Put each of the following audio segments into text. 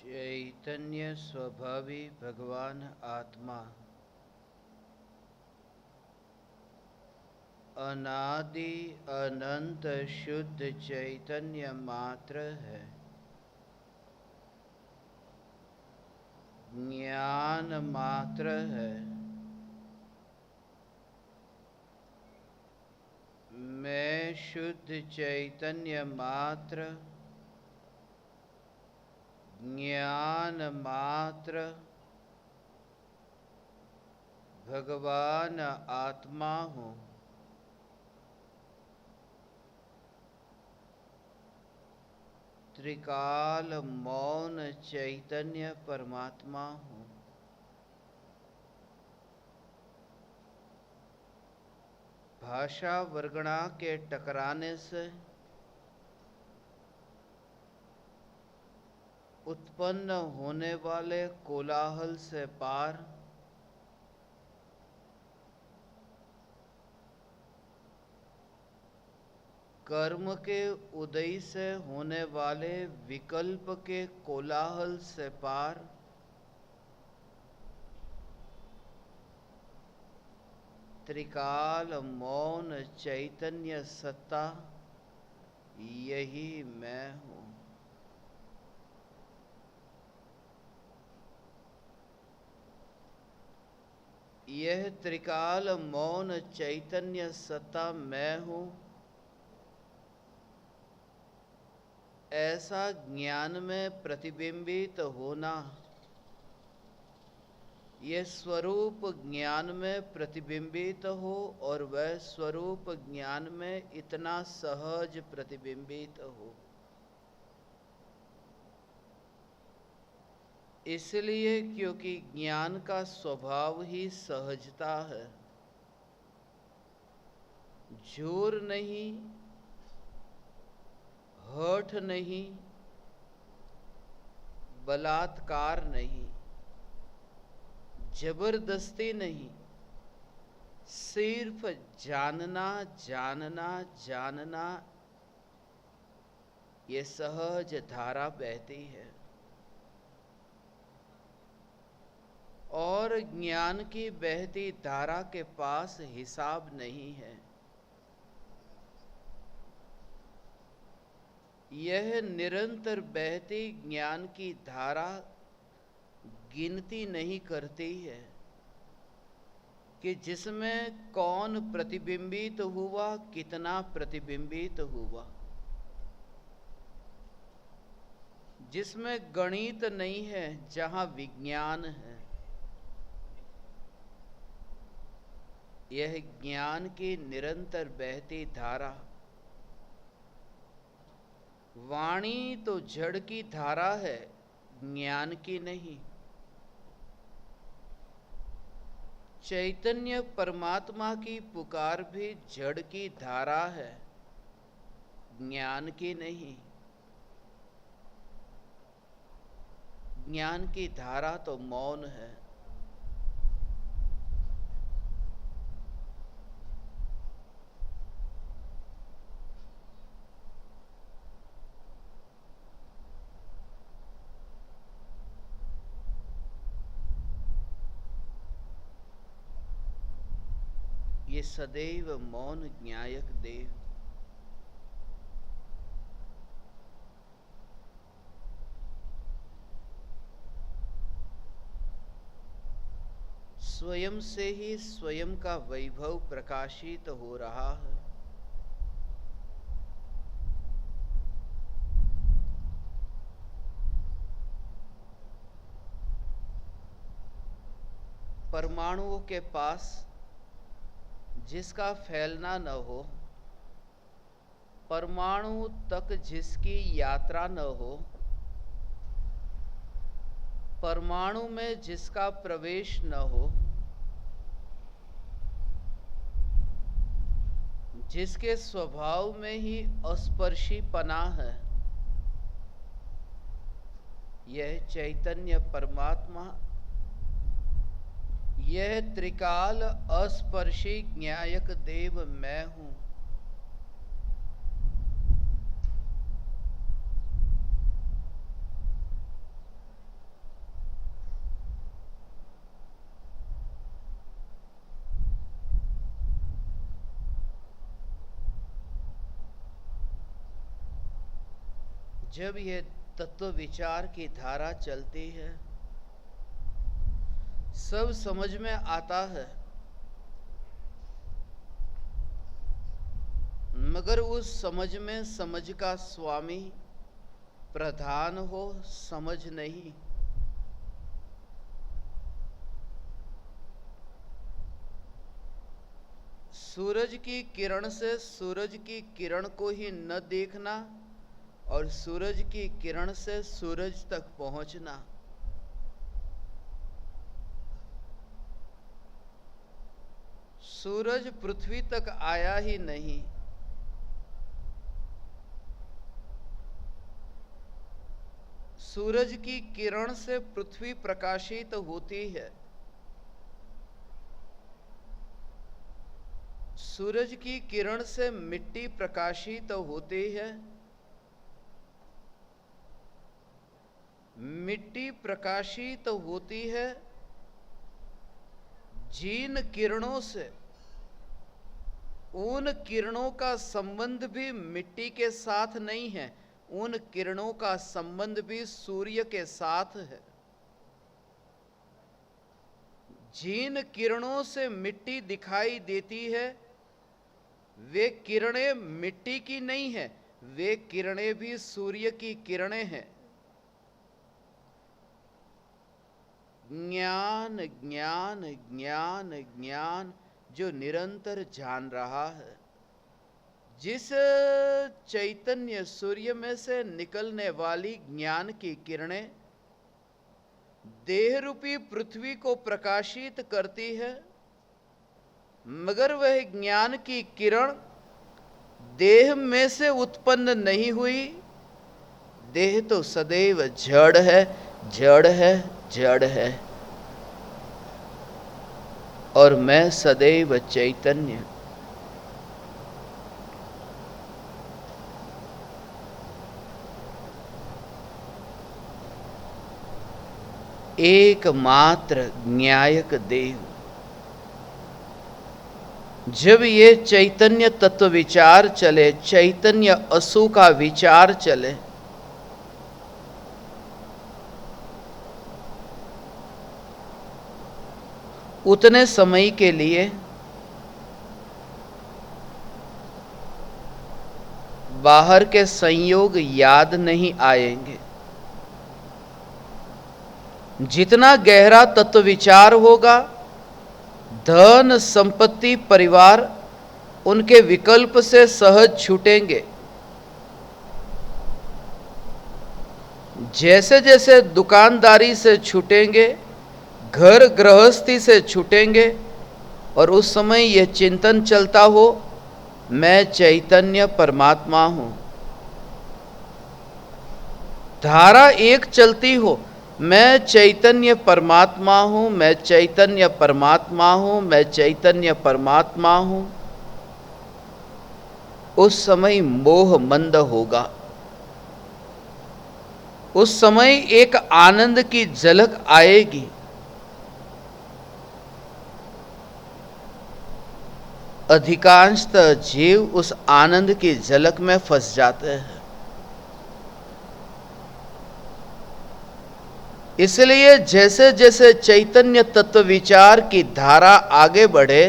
चैतन्य स्वभावी भगवान आत्मा अनादि अनंत शुद्ध चैतन्य मात्र है। ज्ञान मात्र है। मैं शुद्ध चैतन्य मात्र, ज्ञान मात्र, भगवान आत्मा हूँ। त्रिकाल मौन चैतन्य परमात्मा हूँ। भाषा वर्गणा के टकराने से उत्पन्न होने वाले कोलाहल से पार कर्म के उदय से होने वाले विकल्प के कोलाहल से पार त्रिकाल मौन चैतन्य सत्ता, यही मैं हूँ। यह त्रिकाल मौन चैतन्य सत्ता मैं हूँ, ऐसा ज्ञान में प्रतिबिंबित होना, यह स्वरूप ज्ञान में प्रतिबिंबित हो और वह स्वरूप ज्ञान में इतना सहज प्रतिबिंबित हो। इसलिए क्योंकि ज्ञान का स्वभाव ही सहजता है। जोर नहीं, हठ नहीं, बलात्कार नहीं, जबरदस्ती नहीं, सिर्फ जानना जानना जानना, ये सहज धारा बहती है। और ज्ञान की बहती धारा के पास हिसाब नहीं है। यह निरंतर बहती ज्ञान की धारा गिनती नहीं करती है कि जिसमें कौन प्रतिबिंबित हुआ, कितना प्रतिबिंबित हुआ। जिसमें गणित नहीं है, जहां विज्ञान है। यह ज्ञान की निरंतर बहती धारा। वाणी तो जड़ की धारा है, ज्ञान की नहीं। चैतन्य परमात्मा की पुकार भी जड़ की धारा है, ज्ञान की नहीं। ज्ञान की धारा तो मौन है। ये सदैव मौन ज्ञायक देव। स्वयं से ही स्वयं का वैभव प्रकाशित हो रहा है। परमाणुओं के पास जिसका फैलना न हो, परमाणु तक जिसकी यात्रा न हो, परमाणु में जिसका प्रवेश न हो, जिसके स्वभाव में ही अस्पर्शीपना है, यह चैतन्य परमात्मा, यह त्रिकाल अस्पर्शी ज्ञायक देव मैं हूँ। जब ये तत्व विचार की धारा चलती है, सब समझ में आता है, मगर उस समझ में समझ का स्वामी प्रधान हो, समझ नहीं। सूरज की किरण से सूरज की किरण को ही न देखना और सूरज की किरण से सूरज तक पहुंचना। सूरज पृथ्वी तक आया ही नहीं, सूरज की किरण से पृथ्वी प्रकाशित होती है, सूरज की किरण से मिट्टी प्रकाशित होती है, मिट्टी प्रकाशित होती है जिन किरणों से, उन किरणों का संबंध भी मिट्टी के साथ नहीं है, उन किरणों का संबंध भी सूर्य के साथ है। जिन किरणों से मिट्टी दिखाई देती है, वे किरणें मिट्टी की नहीं है, वे किरणें भी सूर्य की किरणें हैं। ज्ञान ज्ञान ज्ञान ज्ञान जो निरंतर जान रहा है, जिस चैतन्य सूर्य में से निकलने वाली ज्ञान की किरणें देह रूपी पृथ्वी को प्रकाशित करती है, मगर वह ज्ञान की किरण देह में से उत्पन्न नहीं हुई। देह तो सदैव जड़ है, जड़ है, जड़ है, और मैं सदैव चैतन्य। एकमात्र न्यायक देव। जब ये चैतन्य तत्व विचार चले, चैतन्य असु का विचार चले, उतने समय के लिए बाहर के संयोग याद नहीं आएंगे। जितना गहरा तत्व विचार होगा, धन संपत्ति परिवार उनके विकल्प से सहज छूटेंगे। जैसे जैसे दुकानदारी से छूटेंगे, घर गृहस्थी से छूटेंगे, और उस समय यह चिंतन चलता हो, मैं चैतन्य परमात्मा हूं। धारा एक चलती हो, मैं चैतन्य परमात्मा हूं, मैं चैतन्य परमात्मा हूं, मैं चैतन्य परमात्मा हूं। उस समय मोह मंद होगा, उस समय एक आनंद की झलक आएगी। अधिकांशतः जीव उस आनंद की झलक में फंस जाते हैं। इसलिए जैसे जैसे चैतन्य तत्व विचार की धारा आगे बढ़े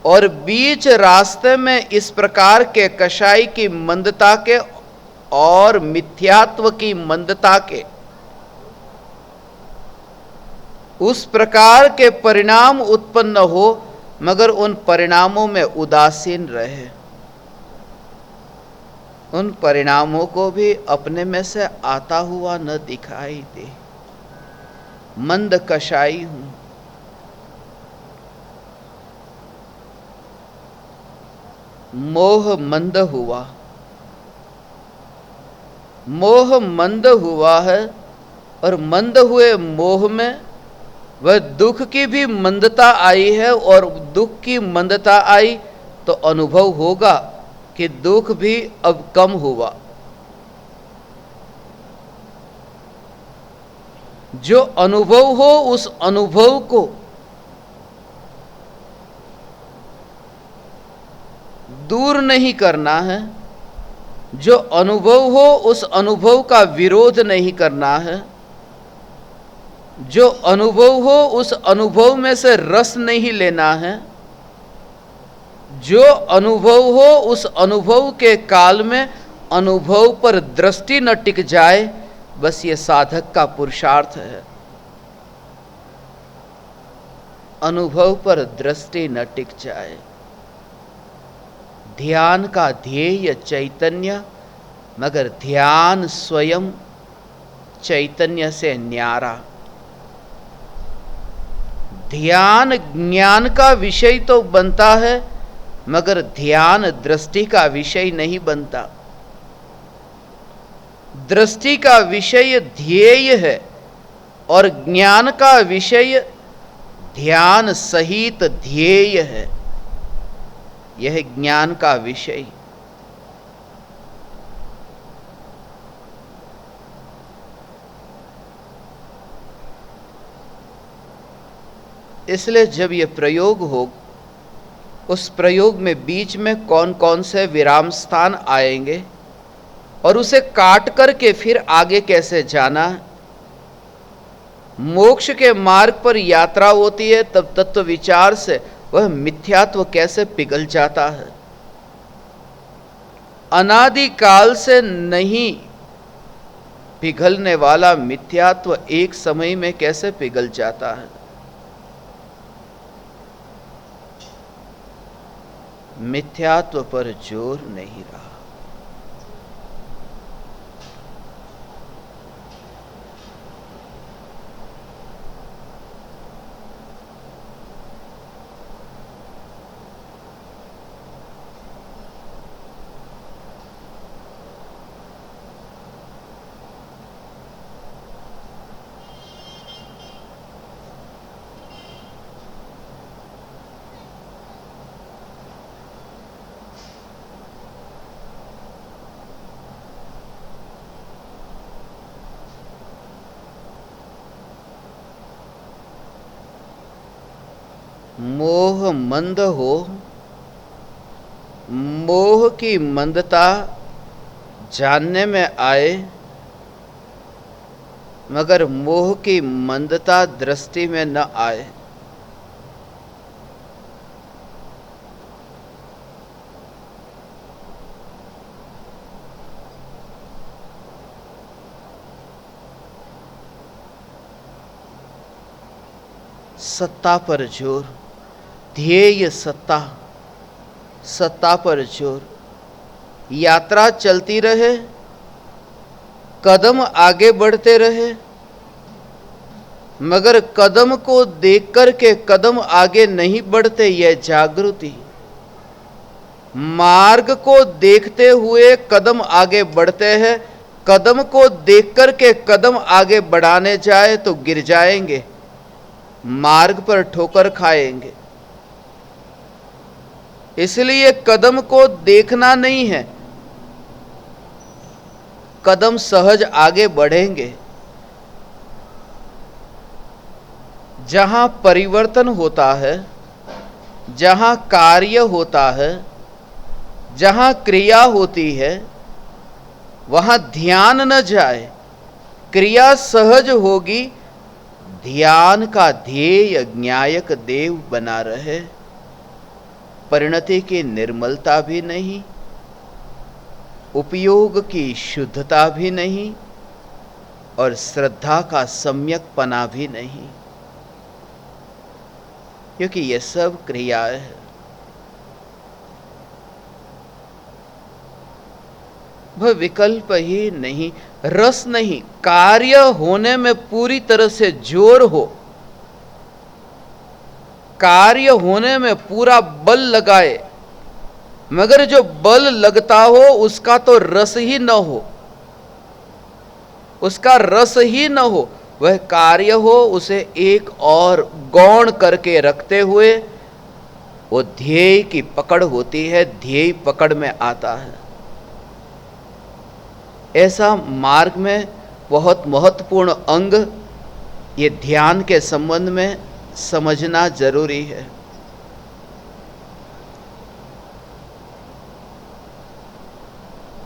और बीच रास्ते में इस प्रकार के कषाय की मंदता के और मिथ्यात्व की मंदता के उस प्रकार के परिणाम उत्पन्न हो, मगर उन परिणामों में उदासीन रहे, उन परिणामों को भी अपने में से आता हुआ न दिखाई दे। मंद कषाई हूं, मोह मंद हुआ, मोह मंद हुआ है, और मंद हुए मोह में वह दुख की भी मंदता आई है, और दुख की मंदता आई तो अनुभव होगा कि दुख भी अब कम हुआ। जो अनुभव हो, उस अनुभव को दूर नहीं करना है, जो अनुभव हो उस अनुभव का विरोध नहीं करना है, जो अनुभव हो उस अनुभव में से रस नहीं लेना है, जो अनुभव हो उस अनुभव के काल में अनुभव पर दृष्टि न टिक जाए, बस ये साधक का पुरुषार्थ है। अनुभव पर दृष्टि न टिक जाए। ध्यान का ध्येय चैतन्य, मगर ध्यान स्वयं चैतन्य से न्यारा। ध्यान ज्ञान का विषय तो बनता है, मगर ध्यान दृष्टि का विषय नहीं बनता। दृष्टि का विषय ध्येय है और ज्ञान का विषय ध्यान सहित ध्येय है। यह ज्ञान का विषय। इसलिए जब यह प्रयोग हो, उस प्रयोग में बीच में कौन कौन से विराम स्थान आएंगे और उसे काट करके फिर आगे कैसे जाना। मोक्ष के मार्ग पर यात्रा होती है, तब तत्व विचार से वह मिथ्यात्व कैसे पिघल जाता है। अनादि काल से नहीं पिघलने वाला मिथ्यात्व एक समय में कैसे पिघल जाता है। मिथ्यात्व पर जोर नहीं रहा। मोह मंद हो, मोह की मंदता जानने में आए, मगर मोह की मंदता दृष्टि में न आए। सत्ता पर जोर, ध्येय सत्ता, सत्ता पर जोर। यात्रा चलती रहे, कदम आगे बढ़ते रहे, मगर कदम को देख कर के कदम आगे नहीं बढ़ते। यह जागृति। मार्ग को देखते हुए कदम आगे बढ़ते हैं। कदम को देख कर के कदम आगे बढ़ाने जाए तो गिर जाएंगे, मार्ग पर ठोकर खाएंगे। इसलिए कदम को देखना नहीं है, कदम सहज आगे बढ़ेंगे। जहां परिवर्तन होता है, जहां कार्य होता है, जहां क्रिया होती है, वहां ध्यान न जाए। क्रिया सहज होगी, ध्यान का ध्येय ज्ञायक देव बना रहे। परिणति की निर्मलता भी नहीं, उपयोग की शुद्धता भी नहीं, और श्रद्धा का सम्यकपना भी नहीं, क्योंकि ये सब क्रियाएं हैं। वह विकल्प ही नहीं, रस नहीं। कार्य होने में पूरी तरह से जोर हो, कार्य होने में पूरा बल लगाए, मगर जो बल लगता हो उसका तो रस ही न हो, उसका रस ही न हो। वह कार्य हो, उसे एक और गौण करके रखते हुए वो ध्येय की पकड़ होती है, ध्येय पकड़ में आता है। ऐसा मार्ग में बहुत महत्वपूर्ण अंग ये ध्यान के संबंध में समझना जरूरी है।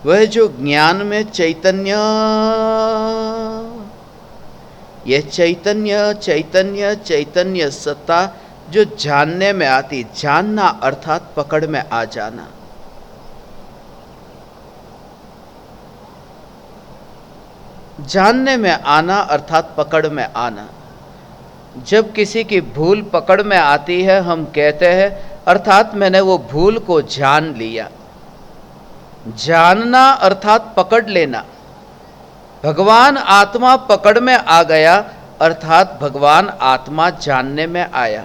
वह जो ज्ञान में चैतन्य, यह चैतन्य चैतन्य चैतन्य सत्ता जो जानने में आती, जानना अर्थात पकड़ में आ जाना। जानने में आना अर्थात पकड़ में आना। जब किसी की भूल पकड़ में आती है, हम कहते हैं अर्थात मैंने वो भूल को जान लिया। जानना अर्थात पकड़ लेना। भगवान आत्मा पकड़ में आ गया अर्थात भगवान आत्मा जानने में आया।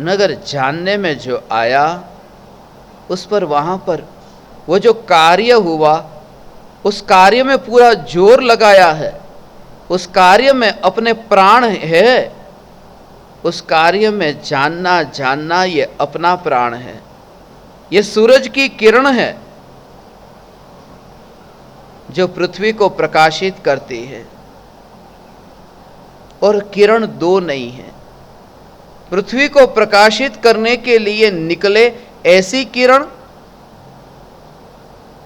नगर जानने में जो आया, उस पर वहां पर वो जो कार्य हुआ, उस कार्य में पूरा जोर लगाया है, उस कार्य में अपने प्राण है, उस कार्य में जानना जानना ये अपना प्राण है। ये सूरज की किरण है जो पृथ्वी को प्रकाशित करती है, और किरण दो नहीं है। पृथ्वी को प्रकाशित करने के लिए निकले ऐसी किरण,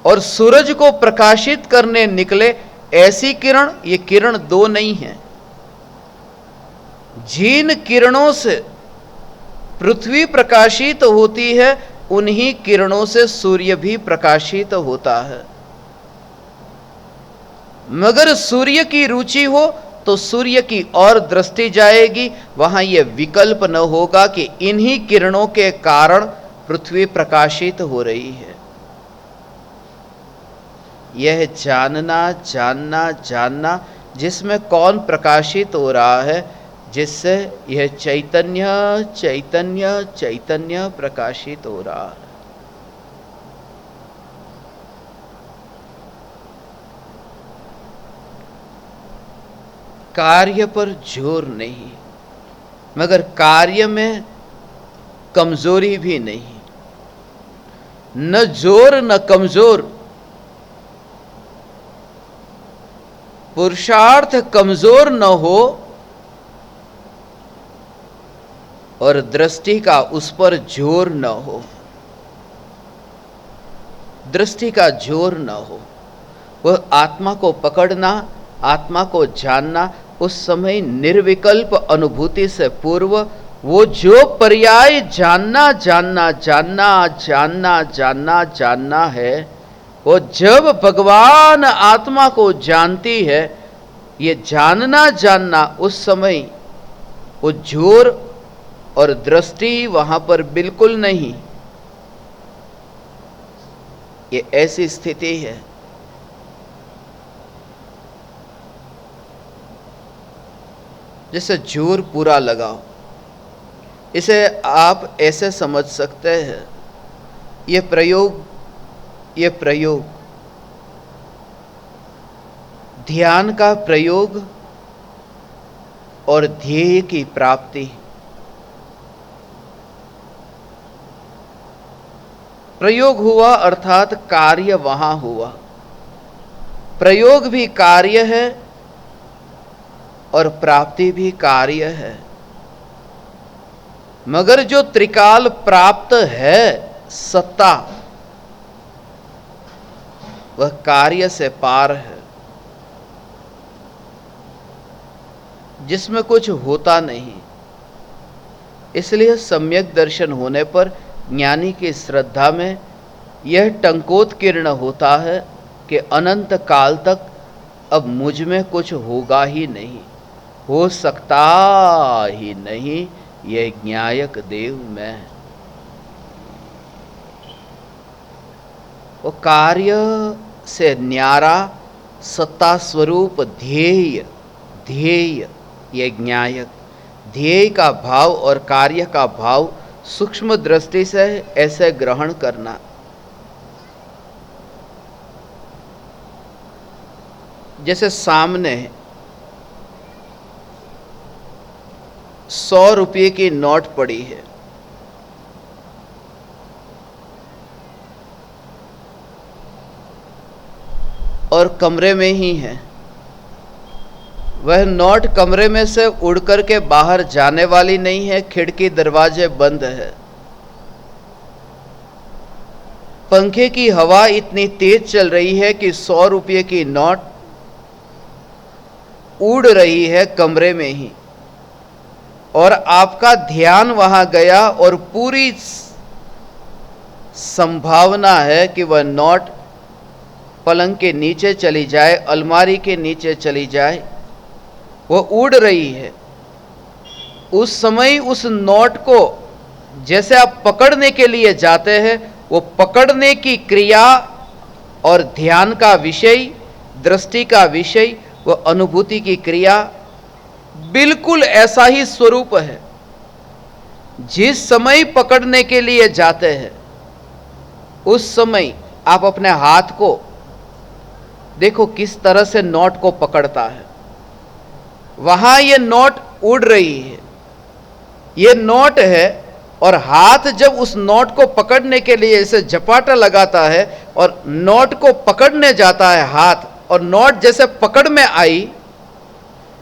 और सूरज को प्रकाशित करने निकले ऐसी किरण, ये किरण दो नहीं है। जिन किरणों से पृथ्वी प्रकाशित होती है, उन्हीं किरणों से सूर्य भी प्रकाशित होता है। मगर सूर्य की रुचि हो तो सूर्य की ओर दृष्टि जाएगी, वहां यह विकल्प न होगा कि इन्हीं किरणों के कारण पृथ्वी प्रकाशित हो रही है। यह जानना जानना जानना, जिसमें कौन प्रकाशित हो रहा है, जिससे यह चैतन्य चैतन्य चैतन्य प्रकाशित हो रहा है। कार्य पर जोर नहीं, मगर कार्य में कमजोरी भी नहीं। न जोर न कमजोर, पुरुषार्थ कमजोर न हो और दृष्टि का उस पर जोर न हो, दृष्टि का जोर न हो। वह आत्मा को पकड़ना, आत्मा को जानना, उस समय निर्विकल्प अनुभूति से पूर्व वो जो पर्याय जानना जानना जानना जानना जानना जानना है, वो जब भगवान आत्मा को जानती है, ये जानना जानना, उस समय वो जोर और दृष्टि वहां पर बिल्कुल नहीं। ये ऐसी स्थिति है जैसे जोर पूरा लगाओ। इसे आप ऐसे समझ सकते हैं, ये प्रयोग ध्यान का प्रयोग और ध्येय की प्राप्ति। प्रयोग हुआ अर्थात कार्य वहां हुआ। प्रयोग भी कार्य है और प्राप्ति भी कार्य है। मगर जो त्रिकाल प्राप्त है सत्ता, वह कार्य से पार है, जिसमें कुछ होता नहीं। इसलिए सम्यक दर्शन होने पर ज्ञानी की श्रद्धा में यह टंकोत्कीर्ण होता है कि अनंत काल तक अब मुझ में कुछ होगा ही नहीं, हो सकता ही नहीं, यह ज्ञायक देव में। वो कार्य से न्यारा सत्ता स्वरूप ध्येय, ध्येय ये ज्ञायक। ध्येय का भाव और कार्य का भाव सूक्ष्म दृष्टि से ऐसे ग्रहण करना। जैसे सामने 100 रुपये की नोट पड़ी है, और कमरे में ही है। वह नोट कमरे में से उड़ कर के बाहर जाने वाली नहीं है, खिड़की दरवाजे बंद है। पंखे की हवा इतनी तेज चल रही है कि 100 रुपये की नोट उड़ रही है कमरे में ही, और आपका ध्यान वहां गया और पूरी संभावना है कि वह नोट पलंग के नीचे चली जाए, अलमारी के नीचे चली जाए, वह उड़ रही है। उस समय उस नोट को जैसे आप पकड़ने के लिए जाते हैं, वो पकड़ने की क्रिया और ध्यान का विषय, दृष्टि का विषय, वो अनुभूति की क्रिया बिल्कुल ऐसा ही स्वरूप है। जिस समय पकड़ने के लिए जाते हैं उस समय आप अपने हाथ को देखो किस तरह से नोट को पकड़ता है। वहां ये नोट उड़ रही है, ये नोट है, और हाथ जब उस नोट को पकड़ने के लिए इसे झपाटा लगाता है और नोट को पकड़ने जाता है हाथ, और नोट जैसे पकड़ में आई,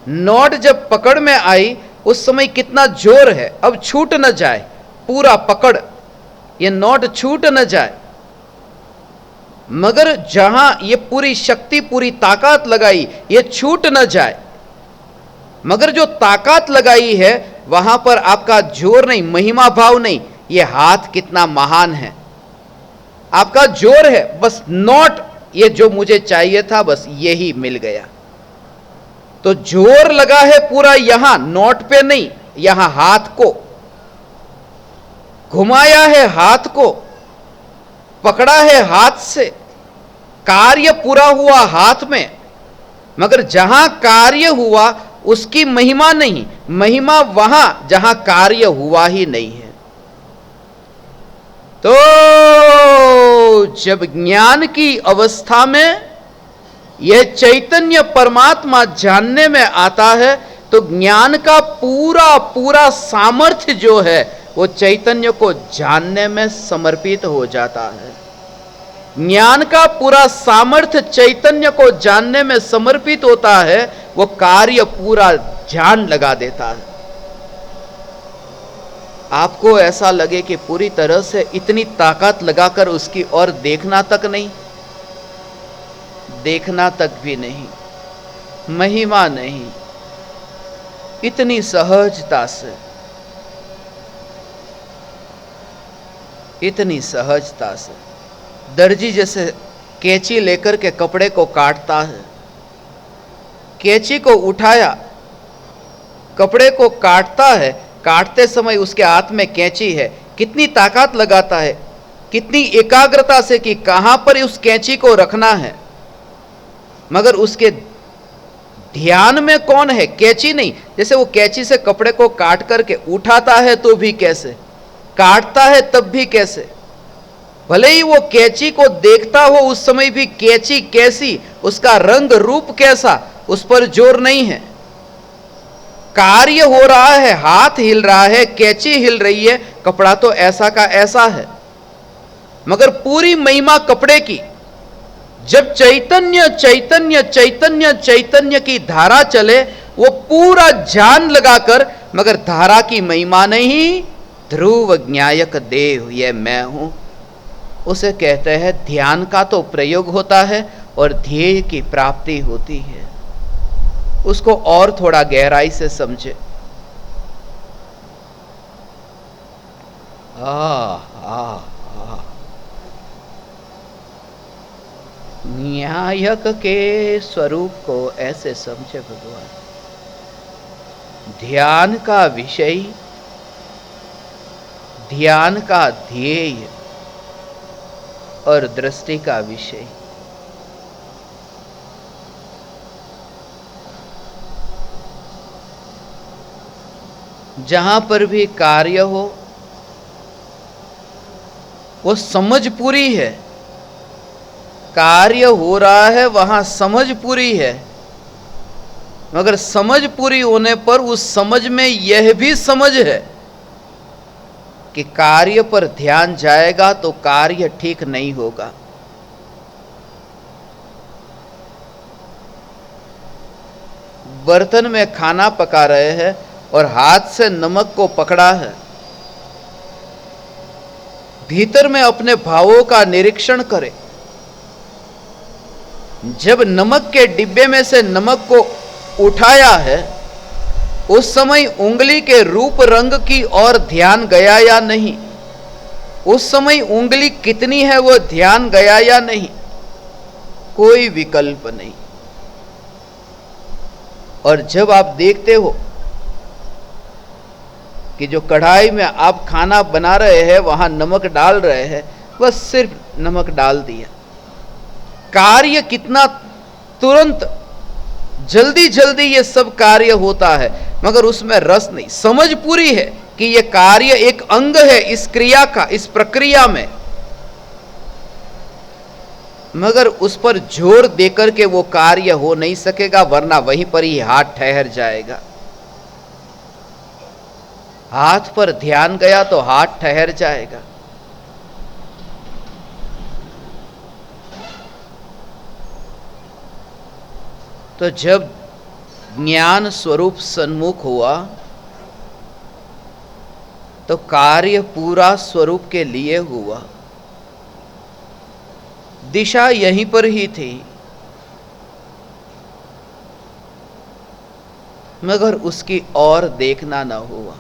नोट जब पकड़ में आई उस समय कितना जोर है, अब छूट न जाए, पूरा पकड़, ये नोट छूट न जाए। मगर जहां ये पूरी शक्ति, पूरी ताकत लगाई, ये छूट न जाए, मगर जो ताकत लगाई है वहां पर आपका जोर नहीं, महिमा भाव नहीं, ये हाथ कितना महान है, आपका जोर है, बस नोट, ये जो मुझे चाहिए था बस यही मिल गया। तो जोर लगा है पूरा यहां, नोट पे नहीं, यहां हाथ को घुमाया है, हाथ को पकड़ा है हाथ से, कार्य पूरा हुआ हाथ में, मगर जहां कार्य हुआ उसकी महिमा नहीं, महिमा वहां जहां कार्य हुआ ही नहीं है। तो जब ज्ञान की अवस्था में यह चैतन्य परमात्मा जानने में आता है तो ज्ञान का पूरा पूरा सामर्थ्य जो है वो चैतन्य को जानने में समर्पित हो जाता है। ज्ञान का पूरा सामर्थ्य चैतन्य को जानने में समर्पित होता है, वो कार्य पूरा ध्यान लगा देता है। आपको ऐसा लगे कि पूरी तरह से इतनी ताकत लगाकर उसकी ओर देखना तक नहीं, देखना तक भी नहीं, महिमा नहीं, इतनी सहजता से, इतनी सहजता से दर्जी जैसे कैंची लेकर के कपड़े को काटता है, कैंची को उठाया, कपड़े को काटता है, काटते समय उसके हाथ में कैंची है, कितनी ताकत लगाता है, कितनी एकाग्रता से कि कहां पर उस कैंची को रखना है, मगर उसके ध्यान में कौन है, कैंची नहीं। जैसे वो कैंची से कपड़े को काट करके उठाता है तो भी कैसे, काटता है तब भी कैसे, भले ही वो कैंची को देखता हो उस समय भी कैंची कैसी, उसका रंग रूप कैसा, उस पर जोर नहीं है। कार्य हो रहा है, हाथ हिल रहा है, कैंची हिल रही है, कपड़ा तो ऐसा का ऐसा है, मगर पूरी महिमा कपड़े की। जब चैतन्य चैतन्य चैतन्य चैतन्य की धारा चले, वो पूरा ध्यान लगाकर, मगर धारा की महिमा नहीं, ध्रुव ज्ञायक देव ये मैं हूं, उसे कहते हैं ध्यान का तो प्रयोग होता है और ध्येय की प्राप्ति होती है। उसको और थोड़ा गहराई से समझे। न्यायक के स्वरूप को ऐसे समझे भगवान। ध्यान का विषय, ध्यान का ध्येय और दृष्टि का विषय। जहां पर भी कार्य हो वो समझ पूरी है, कार्य हो रहा है वहां समझ पूरी है, मगर समझ पूरी होने पर उस समझ में यह भी समझ है कि कार्य पर ध्यान जाएगा तो कार्य ठीक नहीं होगा। बर्तन में खाना पका रहे हैं और हाथ से नमक को पकड़ा है, भीतर में अपने भावों का निरीक्षण करे। जब नमक के डिब्बे में से नमक को उठाया है, उस समय उंगली के रूप रंग की ओर ध्यान गया या नहीं? उस समय उंगली कितनी है वो ध्यान गया या नहीं? कोई विकल्प नहीं। और जब आप देखते हो कि जो कढ़ाई में आप खाना बना रहे हैं वहां नमक डाल रहे हैं, बस सिर्फ नमक डाल दिया, कार्य कितना तुरंत जल्दी जल्दी ये सब कार्य होता है, मगर उसमें रस नहीं। समझ पूरी है कि ये कार्य एक अंग है इस क्रिया का, इस प्रक्रिया में, मगर उस पर जोर देकर के वो कार्य हो नहीं सकेगा, वरना वहीं पर ही हाथ ठहर जाएगा। हाथ पर ध्यान गया तो हाथ ठहर जाएगा। तो जब ज्ञान स्वरूप सन्मुख हुआ तो कार्य पूरा स्वरूप के लिए हुआ। दिशा यहीं पर ही थी, मगर उसकी ओर देखना न हुआ।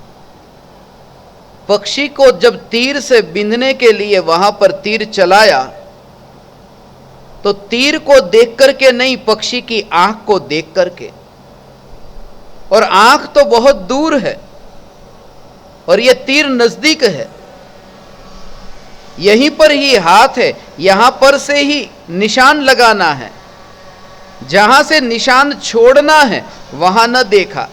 पक्षी को जब तीर से बिंधने के लिए वहां पर तीर चलाया तो तीर को देख करके नहीं, पक्षी की आंख को देख करके। और आंख तो बहुत दूर है और यह तीर नजदीक है। यहीं पर ही हाथ है, यहां पर से ही निशान लगाना है। जहां से निशान छोड़ना है वहां न देखा,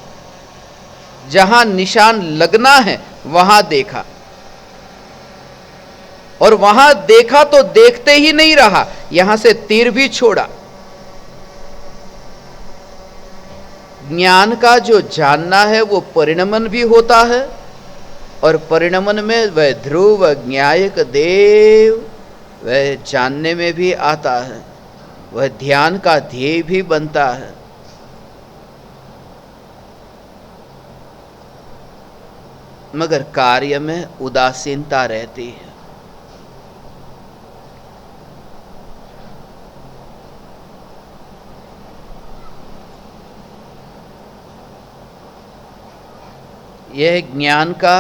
जहां निशान लगना है वहां देखा। और वहां देखा तो देखते ही नहीं रहा, यहां से तीर भी छोड़ा। ज्ञान का जो जानना है वो परिणमन भी होता है, और परिणमन में वह ध्रुव ज्ञायक देव वह जानने में भी आता है, वह ध्यान का ध्येय भी बनता है। मगर कार्य में उदासीनता रहती है। यह ज्ञान का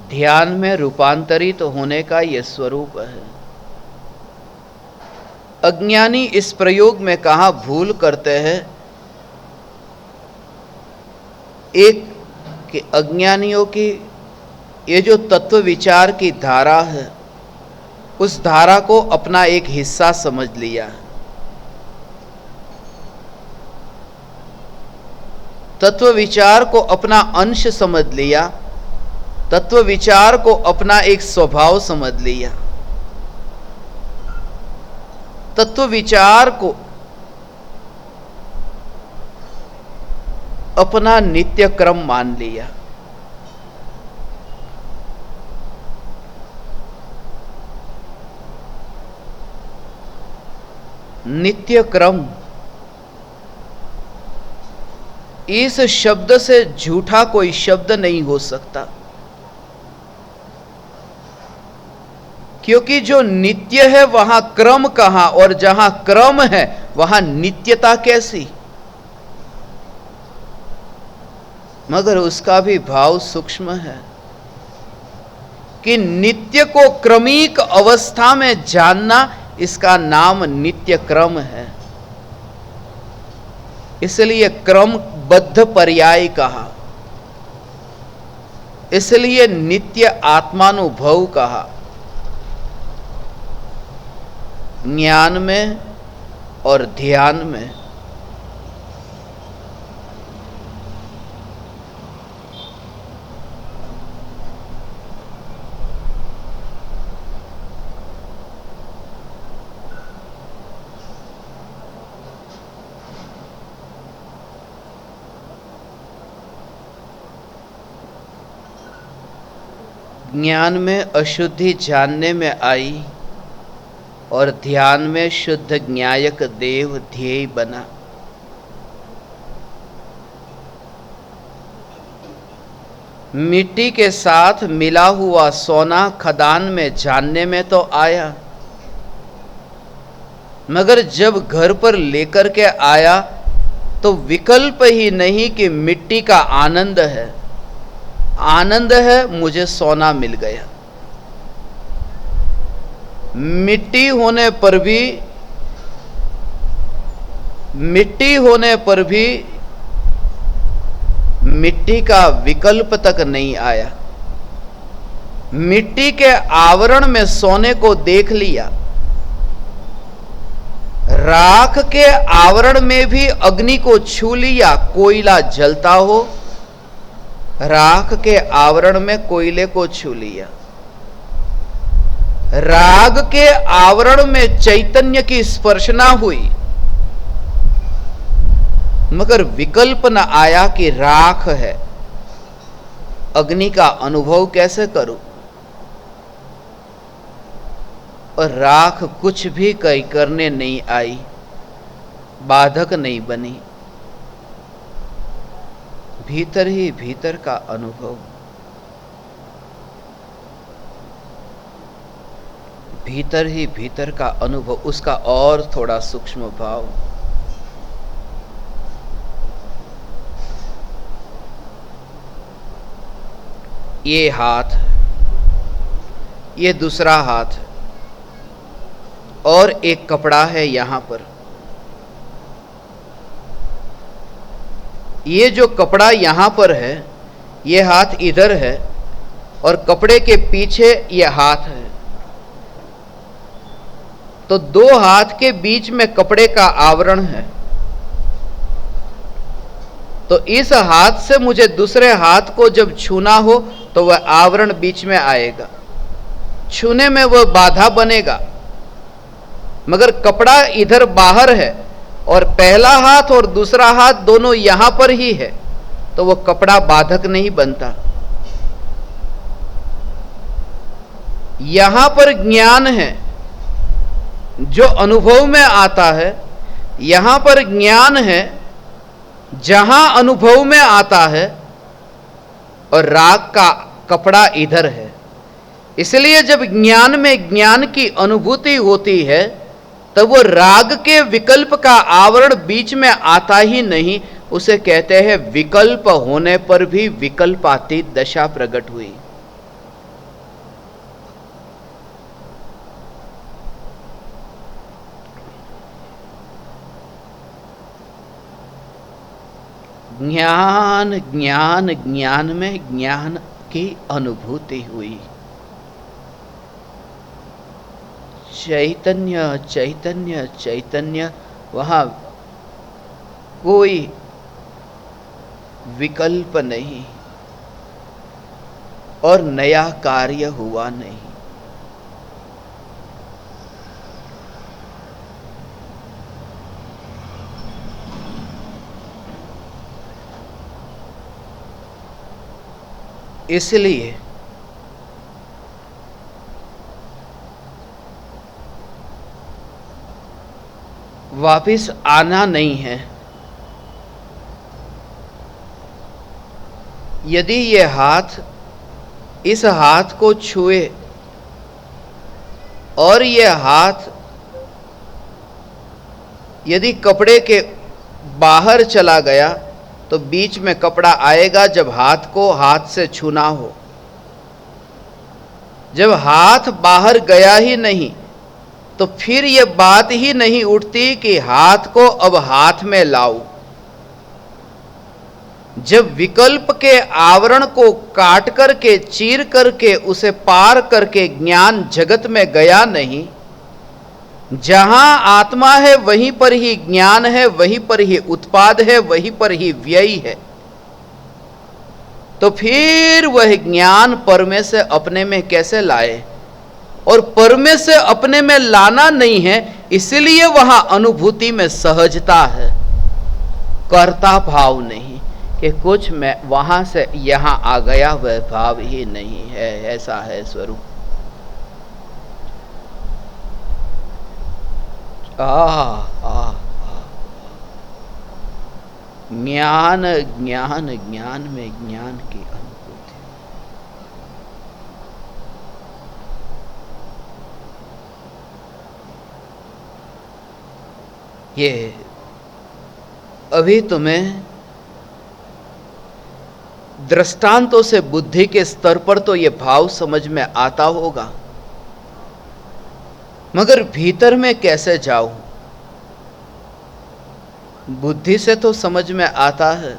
ध्यान में रूपांतरित होने का यह स्वरूप है। अज्ञानी इस प्रयोग में कहाँ भूल करते हैं, एक कि अज्ञानियों की ये जो तत्व विचार की धारा है, उस धारा को अपना एक हिस्सा समझ लिया। तत्व विचार को अपना अंश समझ लिया, तत्व विचार को अपना एक स्वभाव समझ लिया, तत्व विचार को अपना नित्य क्रम मान लिया। नित्य क्रम, इस शब्द से झूठा कोई शब्द नहीं हो सकता, क्योंकि जो नित्य है वहां क्रम कहां, और जहां क्रम है वहां नित्यता कैसी। मगर उसका भी भाव सूक्ष्म है कि नित्य को क्रमिक अवस्था में जानना, इसका नाम नित्य क्रम है। इसलिए क्रमबद्ध पर्याय कहा, इसलिए नित्य आत्मानुभव कहा। ज्ञान में और ध्यान में ज्ञान में अशुद्धि जानने में आई और ध्यान में शुद्ध ज्ञायक देव ध्येय बना। मिट्टी के साथ मिला हुआ सोना खदान में जानने में तो आया, मगर जब घर पर लेकर के आया तो विकल्प ही नहीं कि मिट्टी का आनंद है, आनंद है मुझे सोना मिल गया। मिट्टी होने पर भी मिट्टी का विकल्प तक नहीं आया। मिट्टी के आवरण में सोने को देख लिया, राख के आवरण में भी अग्नि को छू लिया, कोयला जलता हो, राख के आवरण में कोयले को छू लिया। राग के आवरण में चैतन्य की स्पर्शना हुई, मगर विकल्प न आया कि राख है, अग्नि का अनुभव कैसे करूं। और राख कुछ भी कई करने नहीं आई, बाधक नहीं बनी, भीतर ही भीतर का अनुभव, भीतर ही भीतर का अनुभव, उसका और थोड़ा सूक्ष्म भाव। ये हाथ, ये दूसरा हाथ, और एक कपड़ा है यहां पर। ये जो कपड़ा यहां पर है, ये हाथ इधर है और कपड़े के पीछे ये हाथ है। तो दो हाथ के बीच में कपड़े का आवरण है। तो इस हाथ से मुझे दूसरे हाथ को जब छूना हो तो वह आवरण बीच में आएगा, छूने में वह बाधा बनेगा। मगर कपड़ा इधर बाहर है और पहला हाथ और दूसरा हाथ दोनों यहां पर ही है, तो वह कपड़ा बाधक नहीं बनता। यहां पर ज्ञान है जो अनुभव में आता है, यहां पर ज्ञान है जहां अनुभव में आता है, और राग का कपड़ा इधर है। इसलिए जब ज्ञान में ज्ञान की अनुभूति होती है तब वो राग के विकल्प का आवरण बीच में आता ही नहीं, उसे कहते हैं विकल्प होने पर भी विकल्पातीत दशा प्रकट हुई। ज्ञान ज्ञान ज्ञान में ज्ञान की अनुभूति हुई। चैतन्य चैतन्य चैतन्य, वहां कोई विकल्प नहीं और नया कार्य हुआ नहीं। इसलिए वापिस आना नहीं है। यदि ये हाथ इस हाथ को छुए और ये हाथ यदि कपड़े के बाहर चला गया तो बीच में कपड़ा आएगा जब हाथ को हाथ से छूना हो। जब हाथ बाहर गया ही नहीं तो फिर यह बात ही नहीं उठती कि हाथ को अब हाथ में लाऊं। जब विकल्प के आवरण को काट करके, चीर करके, उसे पार करके ज्ञान जगत में गया नहीं, जहां आत्मा है वहीं पर ही ज्ञान है, वहीं पर ही उत्पाद है, वहीं पर ही व्यय है, तो फिर वह ज्ञान पर में से अपने में कैसे लाए। और पर में से अपने में लाना नहीं है, इसलिए वहां अनुभूति में सहजता है, कर्ता भाव नहीं कि कुछ मैं वहां से यहां आ गया, वह भाव ही नहीं है। ऐसा है स्वरूप। ज्ञान ज्ञान ज्ञान में ज्ञान की अनुभूति। ये अभी तुम्हें दृष्टांतों से बुद्धि के स्तर पर तो ये भाव समझ में आता होगा, मगर भीतर में कैसे जाऊं? बुद्धि से तो समझ में आता है,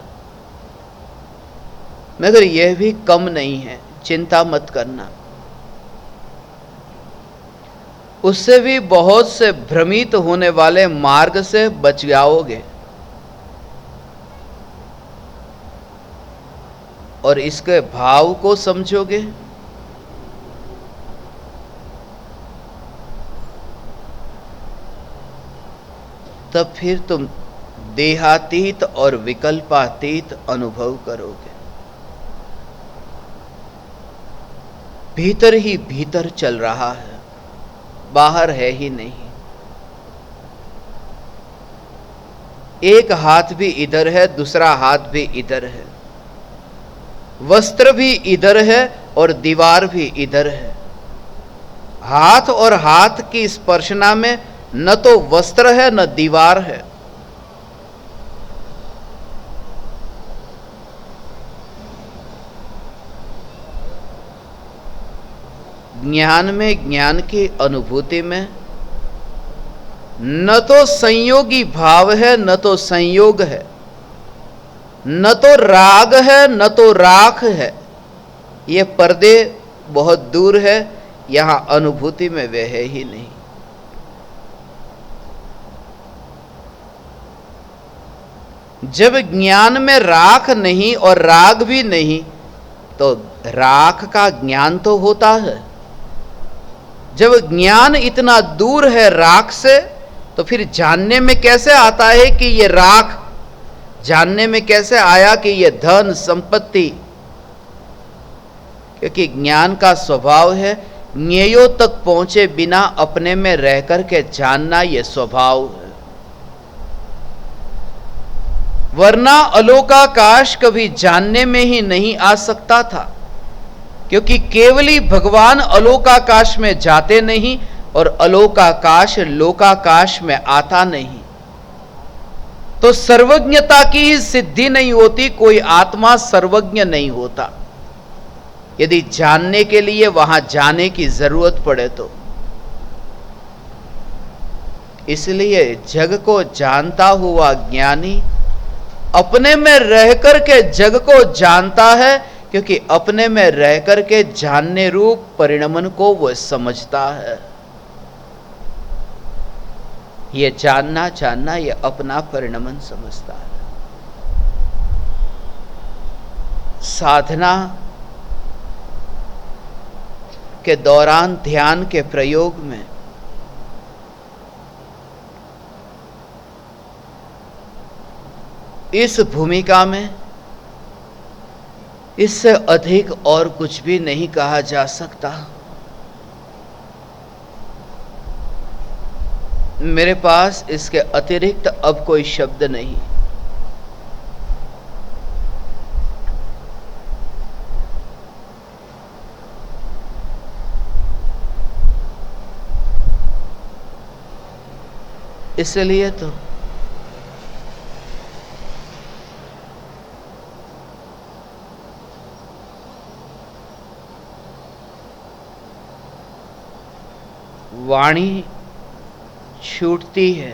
मगर यह भी कम नहीं है। चिंता मत करना, उससे भी बहुत से भ्रमित होने वाले मार्ग से बच जाओगे और इसके भाव को समझोगे। तब फिर तुम देहातीत और विकल्पातीत अनुभव करोगे। भीतर ही भीतर चल रहा है, बाहर है ही नहीं। एक हाथ भी इधर है, दूसरा हाथ भी इधर है, वस्त्र भी इधर है और दीवार भी इधर है। हाथ और हाथ की स्पर्शना में न तो वस्त्र है न दीवार है। ज्ञान में, ज्ञान की अनुभूति में न तो संयोगी भाव है न तो संयोग है, न तो राग है न तो राख है। ये पर्दे बहुत दूर है, यहां अनुभूति में वे है ही नहीं। जब ज्ञान में राख नहीं और राग भी नहीं, तो राख का ज्ञान तो होता है। जब ज्ञान इतना दूर है राख से, तो फिर जानने में कैसे आता है कि ये राख, जानने में कैसे आया कि ये धन संपत्ति? क्योंकि ज्ञान का स्वभाव है ज्ञेयों तक पहुंचे बिना अपने में रह करके जानना, ये स्वभाव है। वरना अलोकाकाश कभी जानने में ही नहीं आ सकता था, क्योंकि केवली भगवान अलोकाकाश में जाते नहीं और अलोकाकाश लोकाकाश में आता नहीं। तो सर्वज्ञता की ही सिद्धि नहीं होती, कोई आत्मा सर्वज्ञ नहीं होता। यदि जानने के लिए वहां जाने की जरूरत पड़े तो। इसलिए जग को जानता हुआ ज्ञानी अपने में रहकर के जग को जानता है, क्योंकि अपने में रहकर के जानने रूप परिणमन को वह समझता है। ये जानना ये अपना परिणमन समझता है। साधना के दौरान ध्यान के प्रयोग में इस भूमिका में इससे अधिक और कुछ भी नहीं कहा जा सकता। मेरे पास इसके अतिरिक्त अब कोई शब्द नहीं। इसलिए तो वाणी छूटती है,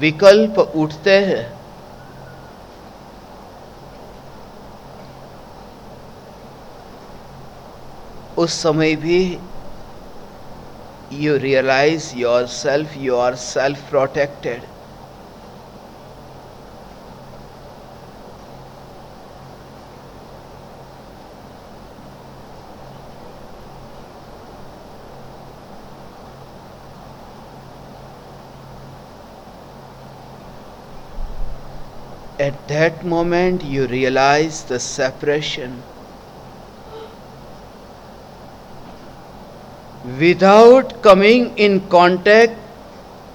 विकल्प उठते हैं, उस समय भी you realize yourself, you are self protected. At that moment you realize the separation. Without coming in contact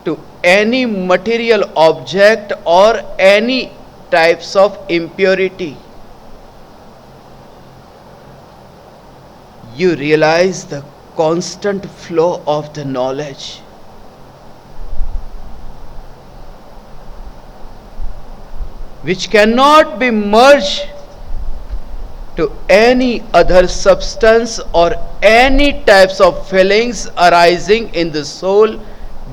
to any material object or any types of impurity, you realize the constant flow of the knowledge. Which cannot be merged to any other substance or any types of feelings arising in the soul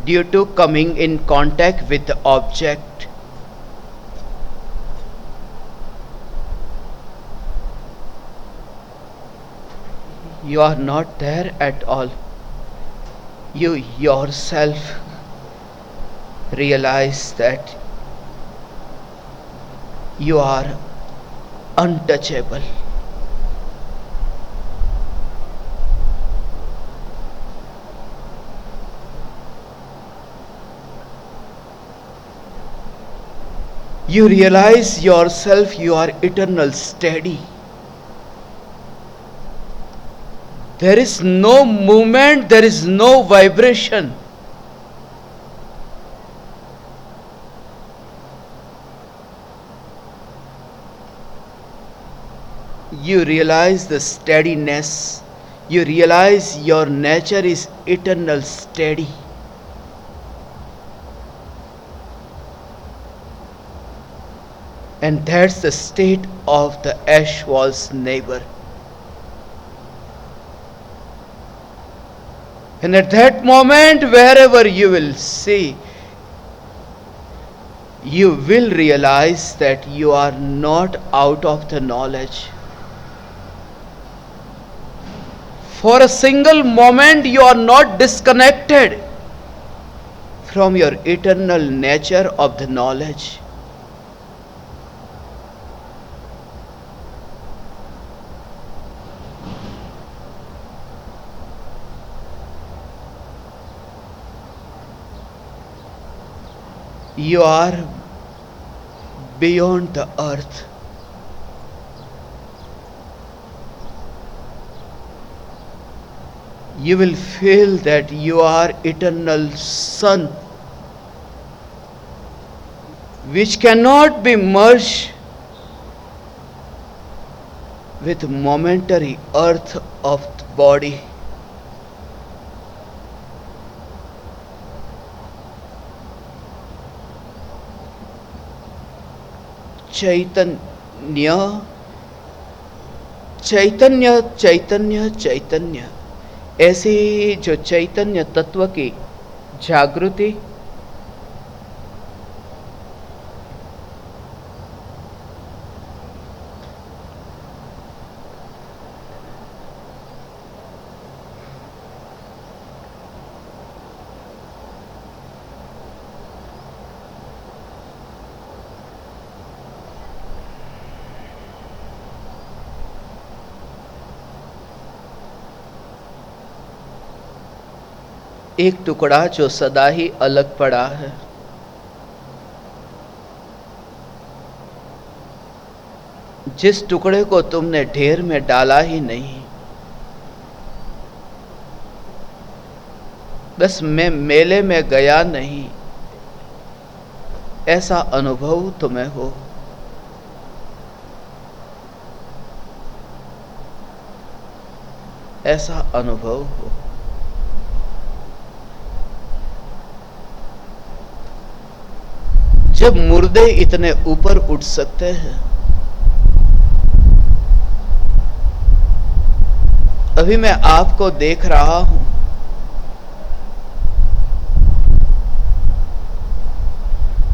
due to coming in contact with the object. You are not there at all. You yourself realize that you are untouchable. You realize yourself you are eternal steady. There is no movement, there is no vibration. You realize the steadiness. You realize your nature is eternal steady. And that's the state of the Ashwal's neighbor. And at that moment, wherever you will see, you will realize that you are not out of the knowledge. For a single moment, you are not disconnected from your eternal nature of the knowledge. You are beyond the earth. You will feel that you are eternal sun, which cannot be merged with momentary earth of the body. चैतन्य चैतन्य चैतन्य चैतन्य, ऐसे जो चैतन्य तत्व की जागृति एक टुकड़ा जो सदा ही अलग पड़ा है, जिस टुकड़े को तुमने ढेर में डाला ही नहीं, बस मैं मेले में गया नहीं, ऐसा अनुभव तुम्हें हो। ऐसा अनुभव हो। जब मुर्दे इतने ऊपर उठ सकते हैं, अभी मैं आपको देख रहा हूं,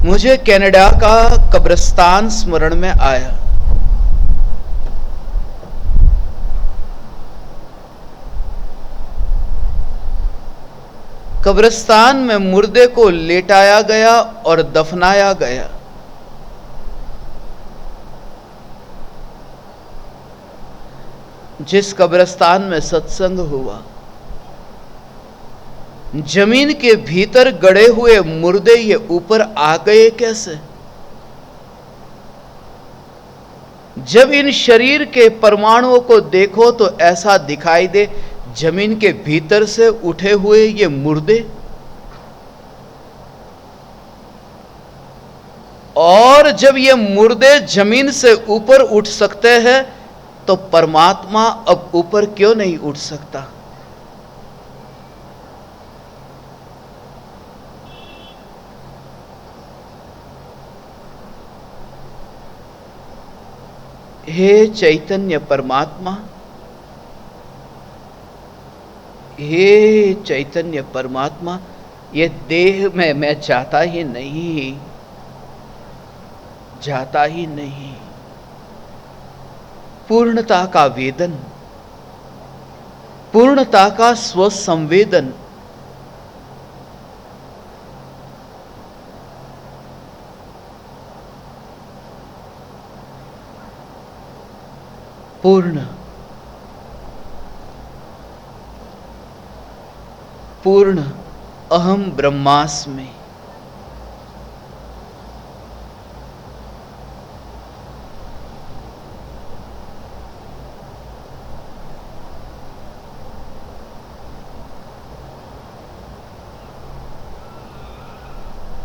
मुझे कनाडा का कब्रिस्तान स्मरण में आया। कब्रिस्तान में मुर्दे को लेटाया गया और दफनाया गया। जिस कब्रिस्तान में सत्संग हुआ, जमीन के भीतर गड़े हुए मुर्दे ये ऊपर आ गए कैसे? जब इन शरीर के परमाणुओं को देखो तो ऐसा दिखाई दे जमीन के भीतर से उठे हुए ये मुर्दे, और जब ये मुर्दे जमीन से ऊपर उठ सकते हैं तो परमात्मा अब ऊपर क्यों नहीं उठ सकता? हे चैतन्य परमात्मा, हे चैतन्य परमात्मा, ये देह में मैं जाता ही नहीं, जाता ही नहीं। पूर्णता का वेदन, पूर्णता का स्वसंवेदन, पूर्ण पूर्ण अहम ब्रह्मास्मि।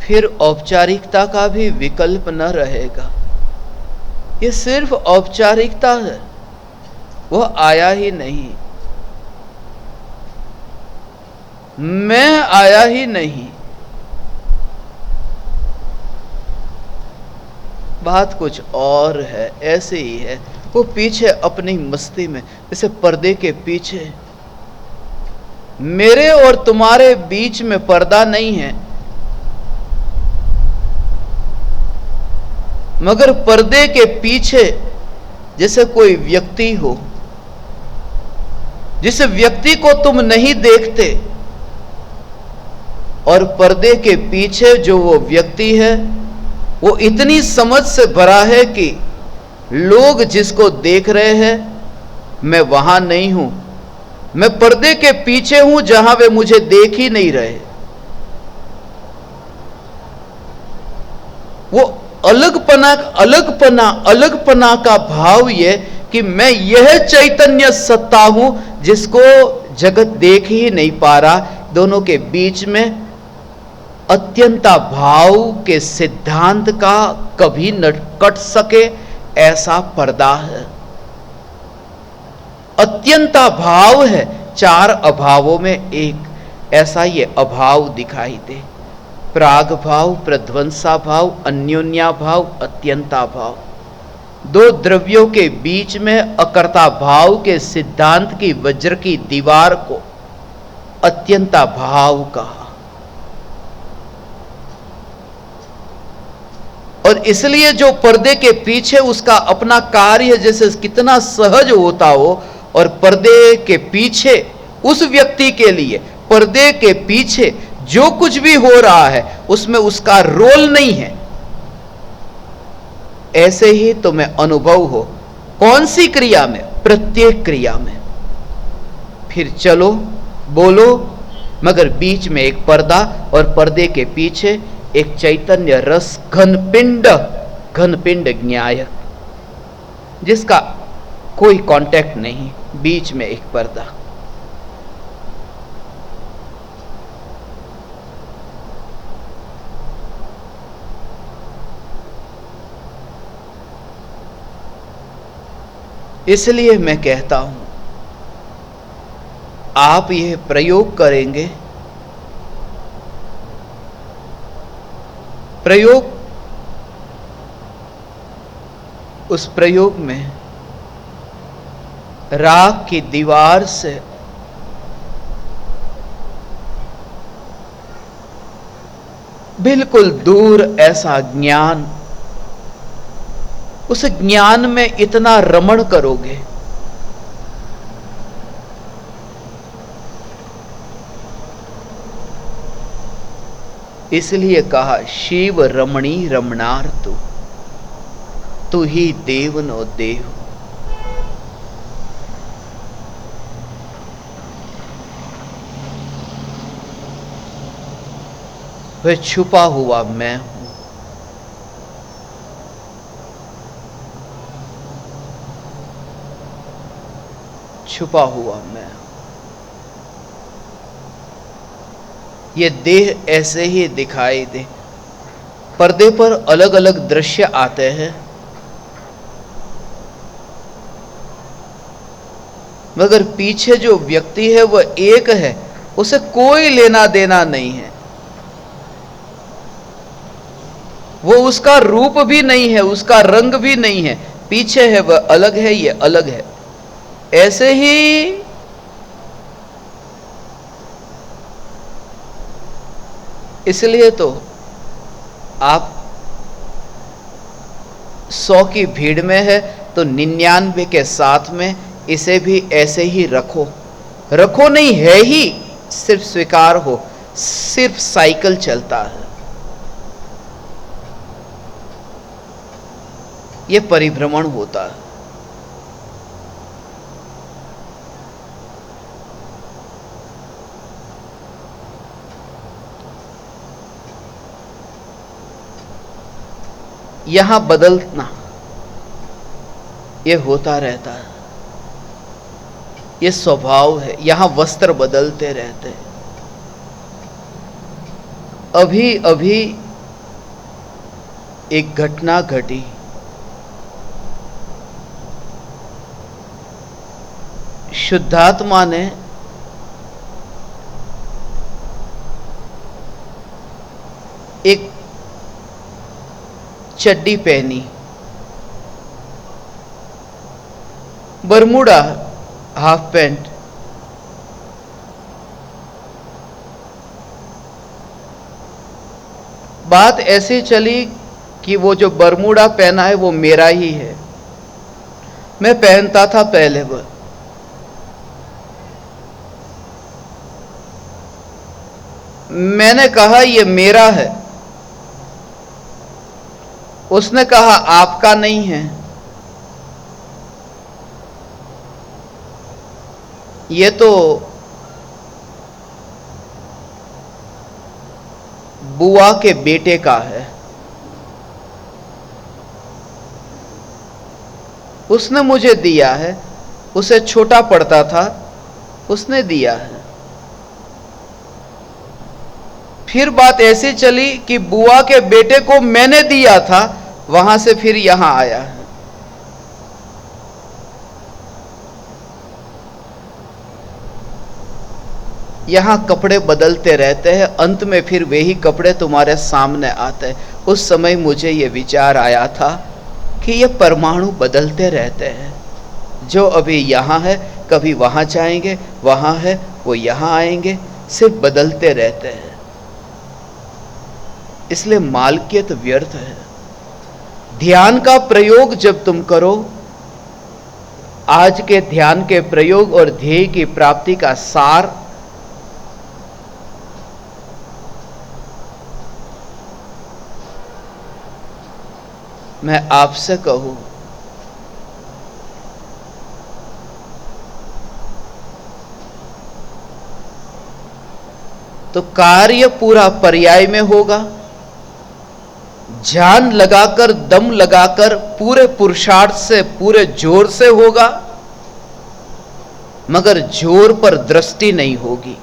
फिर औपचारिकता का भी विकल्प न रहेगा। ये सिर्फ औपचारिकता है, वह आया ही नहीं, मैं आया ही नहीं। बात कुछ और है, ऐसे ही है। वो पीछे अपनी मस्ती में, जैसे पर्दे के पीछे। मेरे और तुम्हारे बीच में पर्दा नहीं है, मगर पर्दे के पीछे जैसे कोई व्यक्ति हो, जिस व्यक्ति को तुम नहीं देखते, और पर्दे के पीछे जो वो व्यक्ति है वो इतनी समझ से भरा है कि लोग जिसको देख रहे हैं मैं वहां नहीं हूं, मैं पर्दे के पीछे हूं जहां वे मुझे देख ही नहीं रहे। वो अलगपना का भाव ये कि मैं यह चैतन्य सत्ता हूं जिसको जगत देख ही नहीं पा रहा। दोनों के बीच में अत्यंता भाव के सिद्धांत का कभी न कट सके ऐसा पर्दा है। अत्यंता भाव है, चार अभावों में एक, ऐसा ये अभाव दिखाई दे। प्राग भाव, प्रध्वंसा भाव, अन्योन्या भाव, अत्यंता भाव। दो द्रव्यों के बीच में अकर्ता भाव के सिद्धांत की वज्र की दीवार को अत्यंता भाव कहा। और इसलिए जो पर्दे के पीछे उसका अपना कार्य जैसे कितना सहज होता हो, और पर्दे के पीछे उस व्यक्ति के लिए पर्दे के पीछे जो कुछ भी हो रहा है उसमें उसका रोल नहीं है, ऐसे ही तुम्हें अनुभव हो। कौन सी क्रिया में? प्रत्येक क्रिया में। फिर चलो बोलो, मगर बीच में एक पर्दा, और पर्दे के पीछे एक चैतन्य रस घनपिंड ज्ञाय, जिसका कोई कांटेक्ट नहीं, बीच में एक पर्दा। इसलिए मैं कहता हूं, आप यह प्रयोग करेंगे, प्रयोग, उस प्रयोग में राग की दीवार से बिल्कुल दूर ऐसा ज्ञान, उस ज्ञान में इतना रमण करोगे, इसलिए कहा शिव रमणी रमणार तू ही देव नो देव। वह छुपा हुआ मैं हूं। छुपा हुआ मैं। ये देह ऐसे ही दिखाई दे। पर्दे पर अलग अलग दृश्य आते हैं, मगर पीछे जो व्यक्ति है वह एक है, उसे कोई लेना देना नहीं है। वो उसका रूप भी नहीं है, उसका रंग भी नहीं है, पीछे है वह अलग है, ये अलग है। ऐसे ही इसलिए तो आप 100 की भीड़ में है तो 99 के साथ में इसे भी ऐसे ही रखो। रखो नहीं, है ही, सिर्फ स्वीकार हो, सिर्फ साइकिल चलता है। यह परिभ्रमण होता है। यहां बदलना यह होता रहता है, यह स्वभाव है। यहां वस्त्र बदलते रहते हैं। अभी अभी एक घटना घटी, शुद्धात्मा ने एक चड्डी पहनी, बरमूडा हाफ पैंट। बात ऐसी चली कि वो जो बरमूडा पहना है वो मेरा ही है, मैं पहनता था पहले। वह मैंने कहा ये मेरा है, उसने कहा आपका नहीं है, ये तो बुआ के बेटे का है, उसने मुझे दिया है, उसे छोटा पड़ता था, उसने दिया है। फिर बात ऐसी चली कि बुआ के बेटे को मैंने दिया था, वहां से फिर यहां आया है। यहां कपड़े बदलते रहते हैं, अंत में फिर वही कपड़े तुम्हारे सामने आते हैं। उस समय मुझे यह विचार आया था कि ये परमाणु बदलते रहते हैं। जो अभी यहां है कभी वहां जाएंगे, वहां है वो यहां आएंगे, सिर्फ बदलते रहते हैं। इसलिए मालकियत व्यर्थ है। ध्यान का प्रयोग जब तुम करो, आज के ध्यान के प्रयोग और ध्येय की प्राप्ति का सार मैं आपसे कहूं, तो कार्य पूरा पर्याय में होगा। जान लगाकर, दम लगाकर, पूरे पुरुषार्थ से, पूरे जोर से होगा, मगर जोर पर दृष्टि नहीं होगी।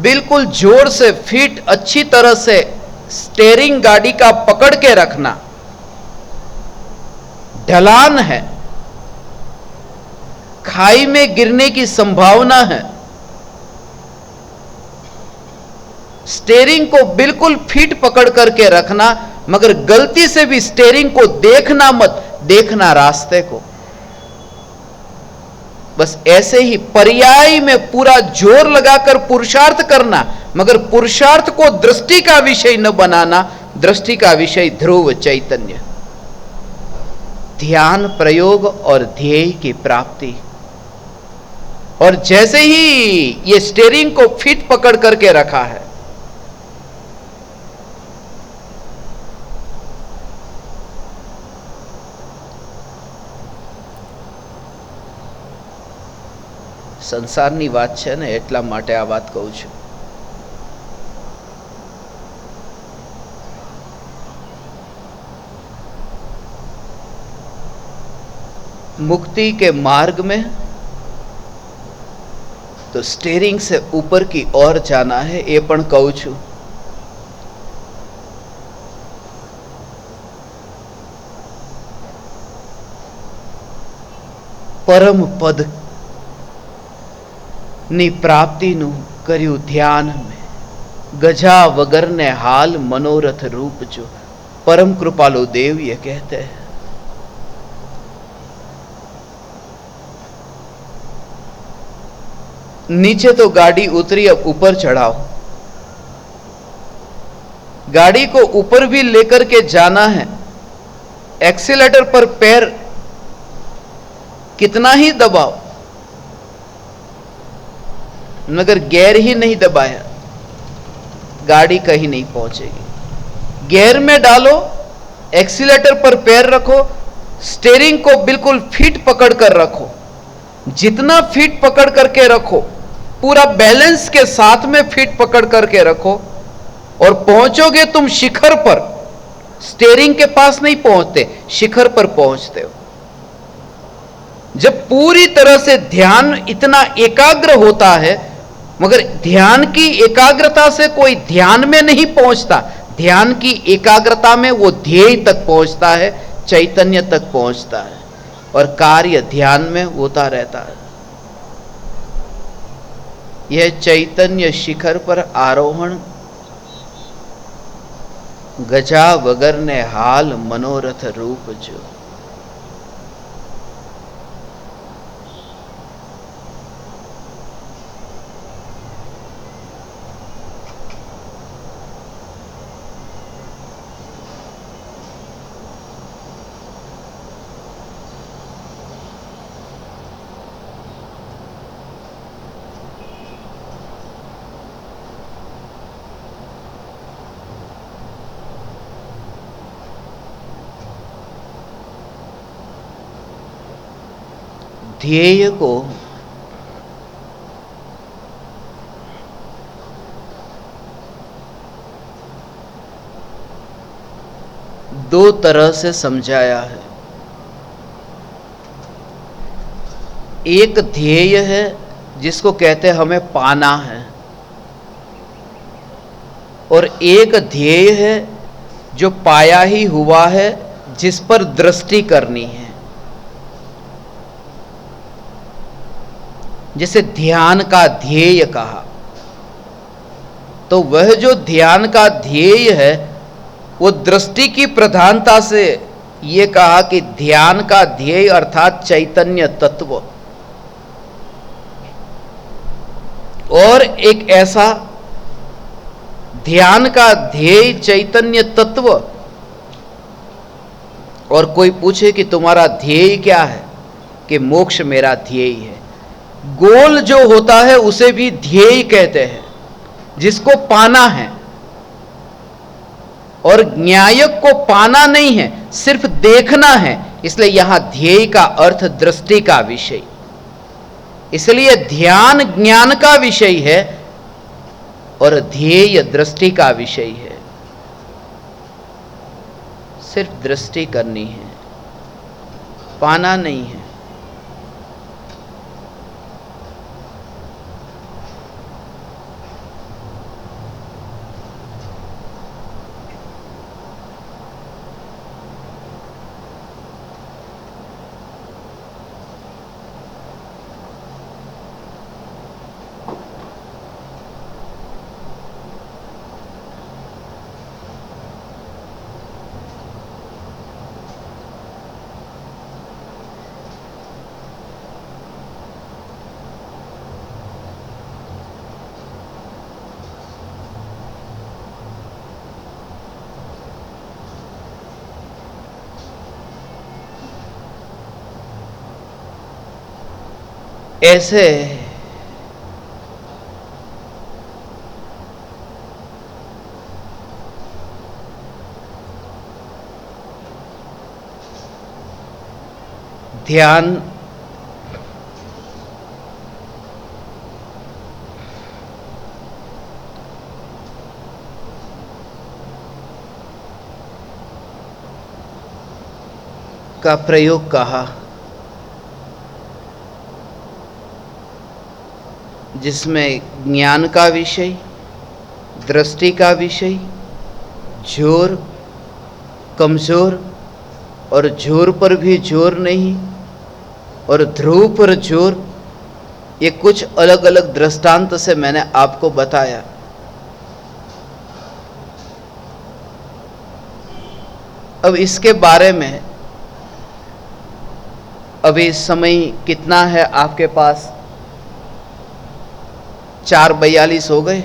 बिल्कुल जोर से फिट, अच्छी तरह से स्टीयरिंग गाड़ी का पकड़ के रखना। ढलान है, खाई में गिरने की संभावना है, स्टीयरिंग को बिल्कुल फिट पकड़ करके रखना, मगर गलती से भी स्टीयरिंग को देखना मत, देखना रास्ते को। बस ऐसे ही पर्याय में पूरा जोर लगाकर पुरुषार्थ करना, मगर पुरुषार्थ को दृष्टि का विषय न बनाना। दृष्टि का विषय ध्रुव चैतन्य, ध्यान प्रयोग और ध्येय की प्राप्ति। और जैसे ही ये स्टीयरिंग को फिट पकड़ करके रखा है, સંસારની વાત છે ને એટલા માટે આ વાત કહું છું। मुक्ति के मार्ग में तो स्टीयरिंग से ऊपर की ओर जाना है, ये पण कहूं छू। परम पद ની પ્રાપ્તિનું કર્યું ધ્યાન में, ગજા વગરને હાલ મનોરથ રૂપ જો। परम कृपालु देव ये कहते हैं। नीचे तो गाड़ी उतरी, अब ऊपर चढ़ाओ। गाड़ी को ऊपर भी लेकर के जाना है, एक्सीलेटर पर पैर कितना ही दबाओ, मगर गियर ही नहीं दबाया, गाड़ी कहीं नहीं पहुंचेगी। गियर में डालो, एक्सीलेटर पर पैर रखो, स्टीयरिंग को बिल्कुल फिट पकड़ कर रखो। जितना फिट पकड़ करके रखो, पूरा बैलेंस के साथ में फिट पकड़ करके रखो, और पहुंचोगे तुम शिखर पर। स्टीयरिंग के पास नहीं पहुंचते, शिखर पर पहुंचते हो। जब पूरी तरह से ध्यान इतना एकाग्र होता है, मगर ध्यान की एकाग्रता से कोई ध्यान में नहीं पहुंचता, ध्यान की एकाग्रता में वो ध्येय तक पहुंचता है, चैतन्य तक पहुंचता है, और कार्य ध्यान में होता रहता है। यह चैतन्य शिखर पर आरोहण गजा वगर ने हाल मनोरथ रूप जो। ध्येय को दो तरह से समझाया है। एक ध्येय है जिसको कहते हैं हमें पाना है, और एक ध्येय है जो पाया ही हुआ है, जिस पर दृष्टि करनी है। जिसे ध्यान का ध्येय कहा, तो वह जो ध्यान का ध्येय है वो दृष्टि की प्रधानता से ये कहा कि ध्यान का ध्येय अर्थात चैतन्य तत्व। और एक ऐसा ध्यान का ध्येय चैतन्य तत्व, और कोई पूछे कि तुम्हारा ध्येय क्या है, कि मोक्ष मेरा ध्येय है। गोल जो होता है उसे भी ध्येय कहते हैं, जिसको पाना है। और न्यायक को पाना नहीं है, सिर्फ देखना है, इसलिए यहां ध्येय का अर्थ दृष्टि का विषय। इसलिए ध्यान ज्ञान का विषय है और ध्येय दृष्टि का विषय है। सिर्फ दृष्टि करनी है, पाना नहीं है। ऐसे ध्यान का प्रयोग कहा, जिसमें ज्ञान का विषय, दृष्टि का विषय, जोर, कमजोर, और जोर पर भी जोर नहीं, और ध्रुव पर जोर, ये कुछ अलग अलग दृष्टांत से मैंने आपको बताया। अब इसके बारे में अभी समय कितना है आपके पास? 4:42 हो गए,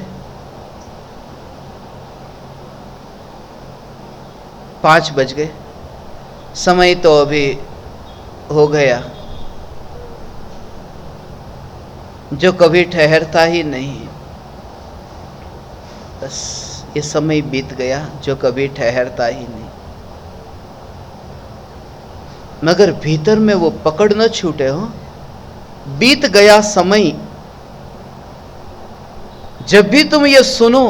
5 बज गए, समय तो अभी हो गया जो कभी ठहरता ही नहीं। बस ये समय बीत गया जो कभी ठहरता ही नहीं। मगर भीतर में वो पकड़ न छूटे हो। बीत गया समय, जब भी तुम ये सुनो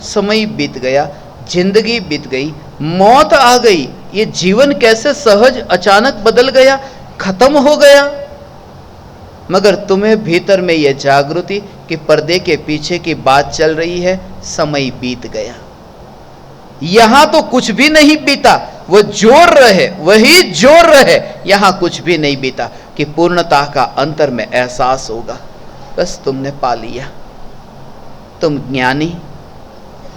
समय बीत गया, जिंदगी बीत गई, मौत आ गई, ये जीवन कैसे सहज अचानक बदल गया, खत्म हो गया। मगर तुम्हें भीतर में यह जागृति कि पर्दे के पीछे की बात चल रही है, समय बीत गया। यहां तो कुछ भी नहीं बीता, वो जोर रहे, वही जोर रहे, यहां कुछ भी नहीं बीता कि पूर्णता का अंतर में एहसास होगा। बस तुमने पा लिया। तुम ज्ञानी,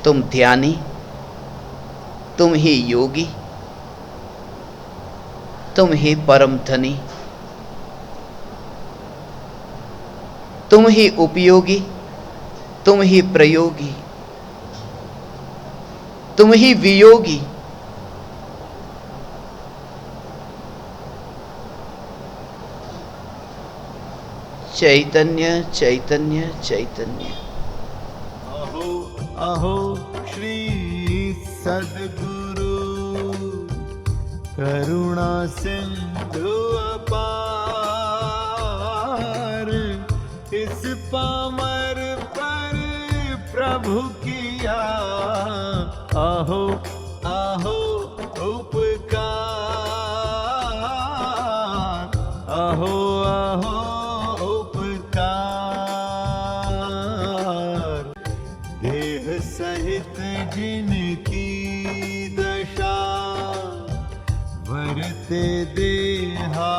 तुम ध्यानी, तुम ही योगी, तुम ही परम धनी, तुम ही उपयोगी, तुम ही प्रयोगी, तुम ही वियोगी। चैतन्य चैतन्य चैतन्य। अहो अहो श्री सद्गुरु, करुणा सिंधु अपार, इस पामर पर प्रभु किया अहो अहो उपकार, अहो अहो उपकार। देह सहित जिनकी दशा, वरते देहा